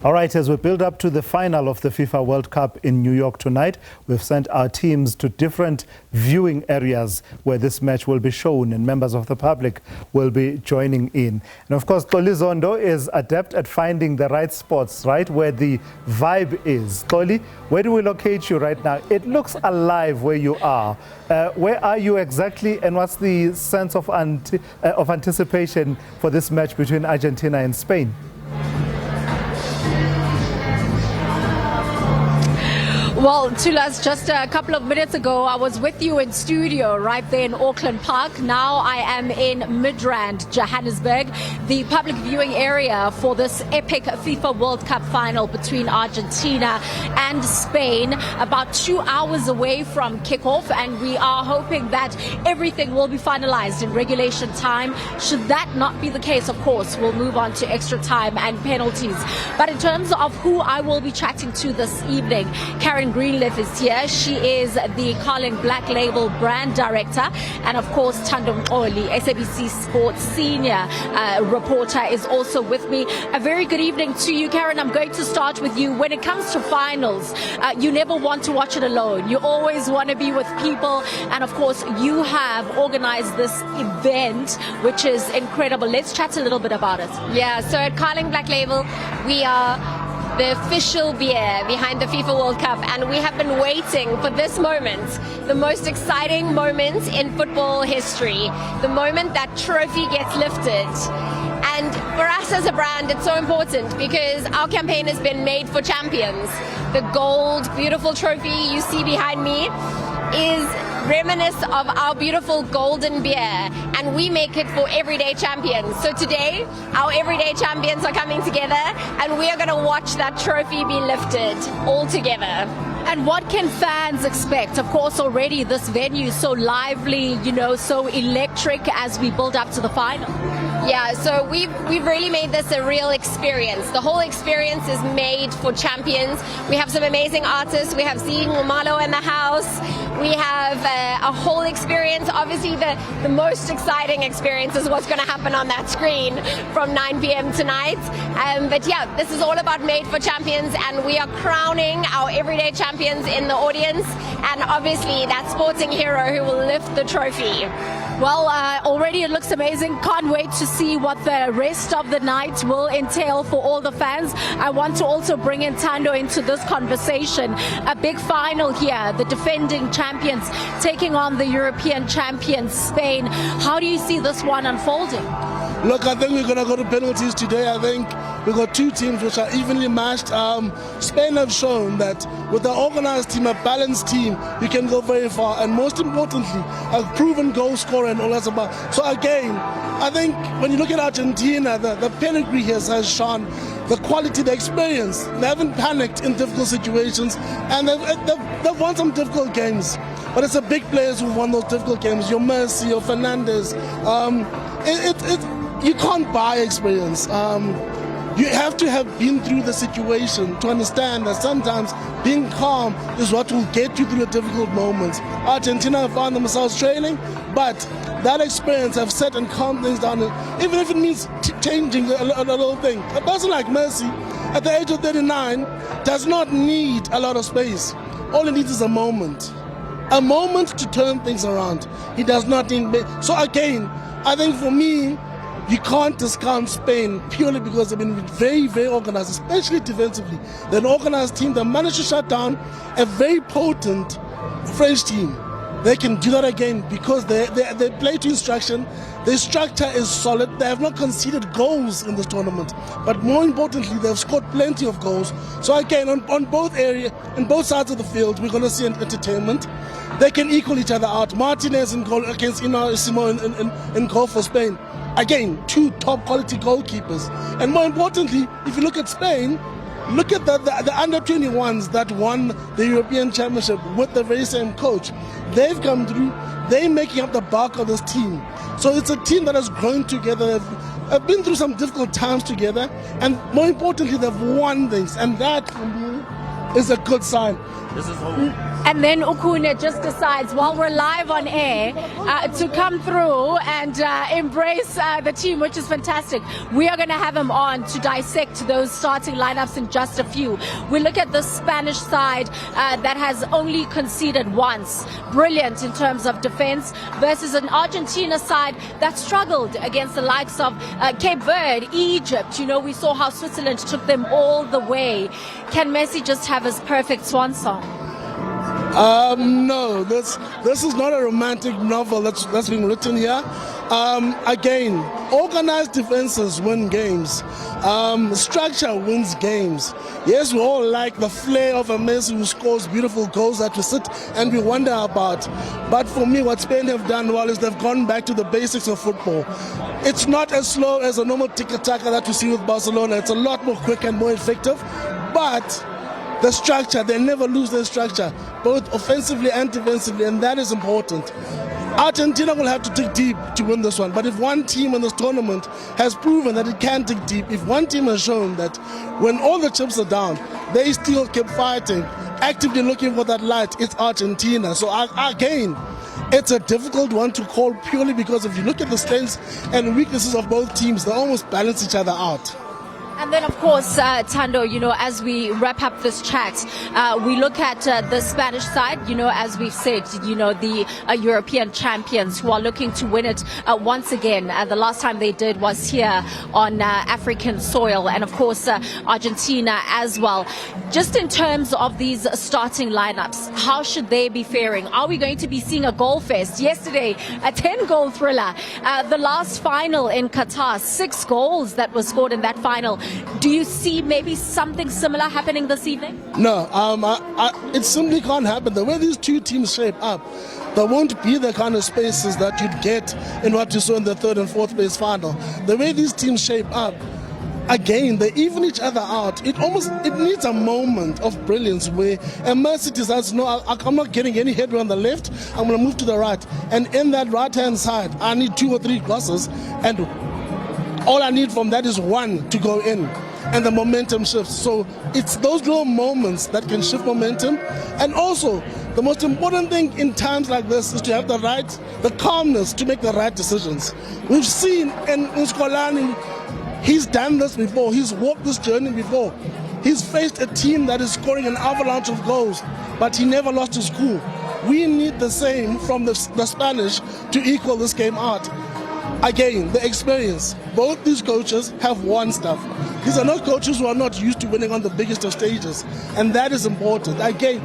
All right, as we build up to the final of the FIFA World Cup in New York tonight, we've sent our teams to different viewing areas where this match will be shown and members of the public will be joining in. And of course, Toli Zondo is adept at finding the right spots, right, where the vibe is. Toli, where do we locate you right now? It looks alive where you are. Where are you exactly, and what's the sense of anticipation for this match between Argentina and Spain? Well, Tulas, just a couple of minutes ago, I was with you in studio right there in Auckland Park. Now I am in Midrand, Johannesburg, the public viewing area for this epic FIFA World Cup final between Argentina and Spain, about 2 hours away from kickoff, and we are hoping that everything will be finalized in regulation time. Should that not be the case, of course, we'll move on to extra time and penalties. But in terms of who I will be chatting to this evening, Karen Greenleaf is here. She is the Carling Black Label brand director, and of course Thando Mqoli, SABC Sports senior reporter, is also with me. A very good evening to you, Karen. I'm going to start with you. When it comes to finals, you never want to watch it alone. You always want to be with people, and of course you have organized this event, which is incredible. Let's chat a little bit about it. Yeah, so at Carling Black Label, we are the official beer behind the FIFA World Cup, and we have been waiting for this moment, the most exciting moment in football history, the moment that trophy gets lifted. And for us as a brand, it's so important because our campaign has been made for champions. The gold, beautiful trophy you see behind me is reminiscent of our beautiful golden beer, and we make it for everyday champions. So today our everyday champions are coming together, and we are going to watch that trophy be lifted all together. And what can fans expect? Of course, already this venue is so lively, you know, so electric as we build up to the final. Yeah, so we've really made this a real experience. The whole experience is made for champions. We have some amazing artists. We have Zine Ngumalo in the house. We have a whole experience. Obviously, the most exciting experience is what's going to happen on that screen from 9 p.m. tonight. But yeah, this is all about made for champions, and we are crowning our everyday champions in the audience, and obviously that sporting hero who will lift the trophy. Well, already it looks amazing. Can't wait to see what the rest of the night will entail for all the fans. I want to also bring in Thando into this conversation. A big final here, the defending champions taking on the European champions, Spain. How do you see this one unfolding? Look, I think we're going to go to penalties today. I think we've got two teams which are evenly matched. Spain have shown that with an organized team, a balanced team, you can go very far. And most importantly, a proven goal scorer and all that's about. So again, I think when you look at Argentina, the pedigree has shown the quality, the experience. They haven't panicked in difficult situations, and they've won some difficult games. But it's the big players who won those difficult games. Your Messi, your Fernandes. You can't buy experience. You have to have been through the situation to understand that sometimes being calm is what will get you through the difficult moments. Argentina have found themselves trailing, but that experience have set and calmed things down, even if it means changing a little thing. A person like Messi, at the age of 39, does not need a lot of space. All he needs is a moment to turn things around. He does not need. So again, I think for me, you can't discount Spain purely because they've been very, very organized, especially defensively. They're an organized team that managed to shut down a very potent French team. They can do that again because they play to instruction. Their structure is solid. They have not conceded goals in this tournament, but more importantly, they've scored plenty of goals. So again, on both areas, on both sides of the field, we're going to see an entertainment. They can equal each other out. Martinez in goal against Simon in goal for Spain. Again, two top quality goalkeepers. And more importantly, if you look at Spain, look at the under-21s that won the European Championship with the very same coach. They've come through. They're making up the bulk of this team. So it's a team that has grown together. Have been through some difficult times together. And more importantly, they've won things. And that, for me, is a good sign. This is home. And then Ukune just decides, while we're live on air, to come through and embrace the team, which is fantastic. We are going to have him on to dissect those starting lineups in just a few. We look at the Spanish side that has only conceded once. Brilliant in terms of defense versus an Argentina side that struggled against the likes of Cape Verde, Egypt. You know, we saw how Switzerland took them all the way. Can Messi just have his perfect swan song? No, this is not a romantic novel that's being written here. Again, organized defenses win games. Structure wins games. Yes, we all like the flair of a Messi who scores beautiful goals that we sit and we wonder about. But for me, what Spain have done well is they've gone back to the basics of football. It's not as slow as a normal tiki-taka that we see with Barcelona. It's a lot more quick and more effective. But the structure, they never lose their structure, both offensively and defensively, and that is important. Argentina will have to dig deep to win this one, but if one team in this tournament has proven that it can dig deep, if one team has shown that when all the chips are down, they still keep fighting, actively looking for that light, it's Argentina. So again, it's a difficult one to call purely because if you look at the strengths and weaknesses of both teams, they almost balance each other out. And then, of course, Tando, you know, as we wrap up this chat, we look at the Spanish side, you know, as we've said, you know, the European champions who are looking to win it once again. The last time they did was here on African soil, and of course, Argentina as well. Just in terms of these starting lineups, how should they be faring? Are we going to be seeing a goal fest? Yesterday, a 10-goal thriller. The last final in Qatar, 6 goals that were scored in that final. Do you see maybe something similar happening this evening? No, it simply can't happen. The way these two teams shape up, there won't be the kind of spaces that you'd get in what you saw in the 3rd and 4th place final. The way these teams shape up, again, they even each other out. It needs a moment of brilliance where a Messi decides, no, I'm not getting any headway on the left, I'm going to move to the right. And in that right-hand side, I need 2 or 3 crosses, and all I need from that is one to go in, and the momentum shifts. So it's those little moments that can shift momentum. And also, the most important thing in times like this is to have the calmness to make the right decisions. We've seen in Scolani, he's done this before. He's walked this journey before. He's faced a team that is scoring an avalanche of goals, but he never lost his cool. We need the same from the Spanish to equal this game out. Again, the experience. Both these coaches have won stuff. These are not coaches who are not used to winning on the biggest of stages. And that is important. Again,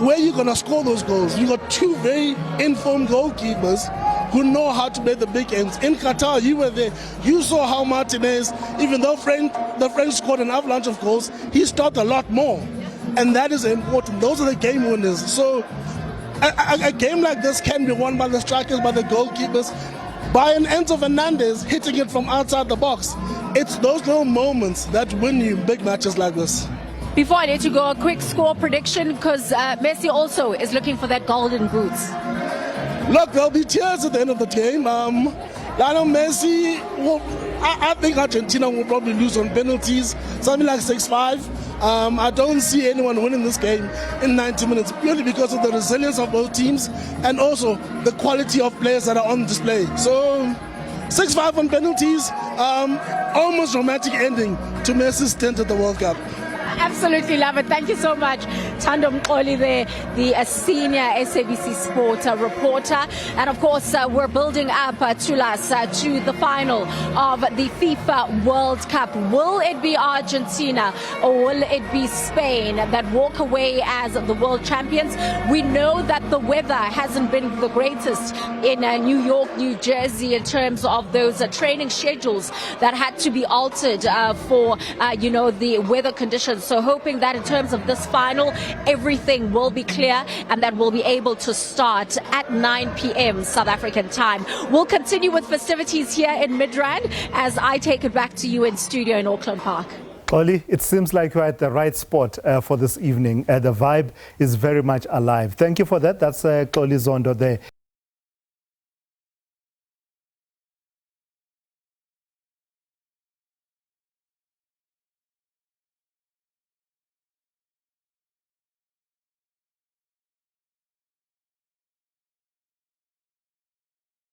where are you going to score those goals? You got 2 very informed goalkeepers who know how to play the big ends. In Qatar, you were there. You saw how Martinez, even though the French scored an avalanche of goals, he stopped a lot more. And that is important. Those are the game winners. So a game like this can be won by the strikers, by the goalkeepers, by an Enzo Fernandez hitting it from outside the box. It's those little moments that win you big matches like this. Before I let you go, a quick score prediction, because Messi also is looking for that golden boots. Look, there'll be tears at the end of the game. Lionel Messi, I think Argentina will probably lose on penalties, something like 6-5. I don't see anyone winning this game in 90 minutes, purely because of the resilience of both teams and also the quality of players that are on display. So 6-5 on penalties, almost romantic ending to Messi's stint at the World Cup. Absolutely love it. Thank you so much. Tando Mqoli there, the senior SABC Sport reporter. And of course, we're building up Tulas to the final of the FIFA World Cup. Will it be Argentina or will it be Spain that walk away as the world champions? We know that the weather hasn't been the greatest in New York, New Jersey, in terms of those training schedules that had to be altered for, the weather conditions. So hoping that in terms of this final, everything will be clear and that we'll be able to start at 9 p.m. South African time. We'll continue with festivities here in Midrand as I take it back to you in studio in Auckland Park. Oli, it seems like you're at the right spot for this evening. The vibe is very much alive. Thank you for that. That's Oli Zondo there.